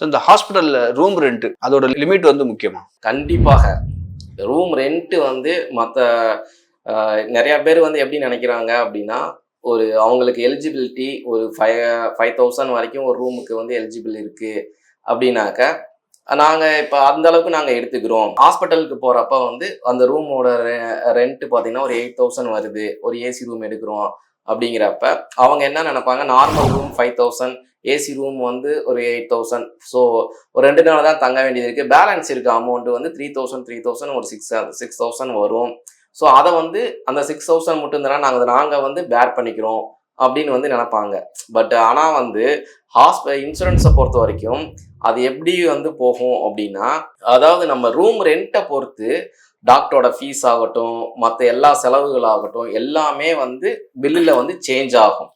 So இந்த hospital room rent அதோட limit வந்து முக்கியமா? கண்டிப்பாக ரூம் ரெண்ட் வந்து மற்ற நிறைய பேர் வந்து எப்படி நினைக்கிறாங்க அப்படின்னா, அவங்களுக்கு எலிஜிபிலிட்டி ஒரு 5,000 வரைக்கும் ஒரு ரூமுக்கு வந்து எலிஜிபிள் இருக்கு அப்படின்னாக்க, நாங்கள் இப்போ அந்த அளவுக்கு நாங்கள் எடுத்துக்கிறோம். ஹாஸ்பிட்டலுக்கு போகிறப்ப வந்து அந்த ரூமோட ரெண்ட் பார்த்தீங்கன்னா ஒரு 8,000 வருது, ஒரு ஏசி ரூம் எடுக்கிறோம் அப்படிங்கிறப்ப அவங்க என்ன நினைப்பாங்க, நார்மல் ரூம் 5,000, ஏசி ரூம் வந்து ஒரு 8,000. ஸோ ஒரு 2 நாள் தான் தங்க வேண்டியது இருக்குது. பேலன்ஸ் இருக்க அமௌண்ட் வந்து 3,000 ஒரு 6,000 வரும். ஸோ அதை வந்து அந்த 6,000 மட்டும் தானே நாங்கள் வந்து பேர் பண்ணிக்கிறோம் அப்படின்னு வந்து நினைப்பாங்க. பட் ஆனால் வந்து இன்சூரன்ஸை பொறுத்த வரைக்கும் அது எப்படி வந்து போகும் அப்படின்னா, அதாவது நம்ம ரூம் ரெண்ட்டை பொறுத்து டாக்டரோட ஃபீஸ் ஆகட்டும், மற்ற எல்லா செலவுகளாகட்டும் எல்லாமே வந்து பில்லில் வந்து சேஞ்ச் ஆகும்.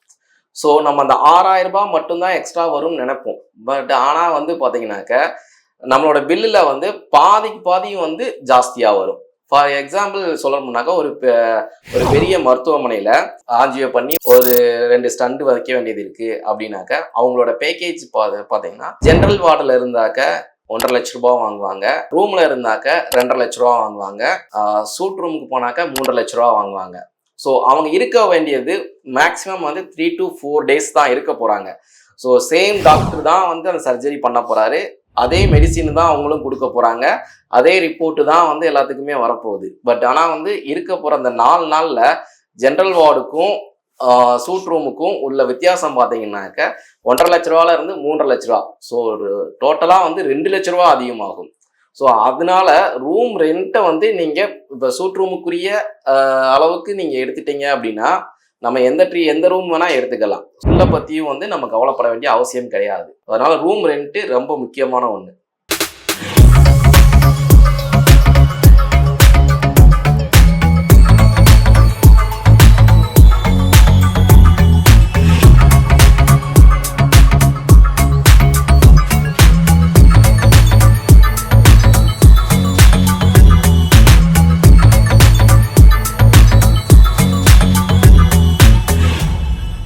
ஸோ நம்ம அந்த 6,000 ரூபாய் மட்டும்தான் எக்ஸ்ட்ரா வரும்னு நினைப்போம். பட் ஆனால் வந்து பார்த்தீங்கன்னாக்க நம்மளோட பில்லில் வந்து பாதியும் வந்து ஜாஸ்தியாக வரும். ஃபார் எக்ஸாம்பிள் சொல்லணும்னாக்கா, ஒரு பெரிய மருத்துவமனையில் ஆஞ்சியோ பண்ணி ஒரு 2 ஸ்டண்ட் வைக்க வேண்டியது இருக்குது அப்படின்னாக்க, அவங்களோட பேக்கேஜ் பார்த்தீங்கன்னா ஜென்ரல் வார்டில் இருந்தாக்க 1,50,000 ரூபாய் வாங்குவாங்க, ரூம்ல இருந்தாக்க 2,50,000 ரூபா வாங்குவாங்க, சூட் ரூமுக்கு போனாக்க 3,50,000 ரூபா வாங்குவாங்க. ஸோ அவங்க இருக்க வேண்டியது மேக்ஸிமம் வந்து 3 to 4 days தான் இருக்க போறாங்க. ஸோ சேம் டாக்டர் தான் வந்து அந்த சர்ஜரி பண்ண போறாரு, அதே மெடிசின் தான் அவங்களும் கொடுக்க போறாங்க, அதே ரிப்போர்ட்டு தான் வந்து எல்லாத்துக்குமே வரப்போகுது. பட் ஆனால் வந்து இருக்க போற அந்த 4 நாள்ல ஜென்ரல் வார்டுக்கும் சூட் ரூமுக்கும் உள்ள வித்தியாசம் பார்த்தீங்கன்னாக்க 1,50,000 ரூபால இருந்து 3,50,000 ரூபா. ஸோ ஒரு டோட்டலாக வந்து 2,00,000 ரூபா அதிகமாகும். ஸோ அதனால ரூம் ரெண்ட்டை வந்து நீங்கள் இப்போ சூட் ரூமுக்குரிய அளவுக்கு நீங்கள் எடுத்துட்டீங்க அப்படின்னா, நம்ம எந்த ரூம் வேணால் எடுத்துக்கலாம். உள்ள பற்றியும் வந்து நம்ம கவலைப்பட வேண்டிய அவசியம் கிடையாது. அதனால ரூம் ரெண்ட்டு ரொம்ப முக்கியமான ஒன்று.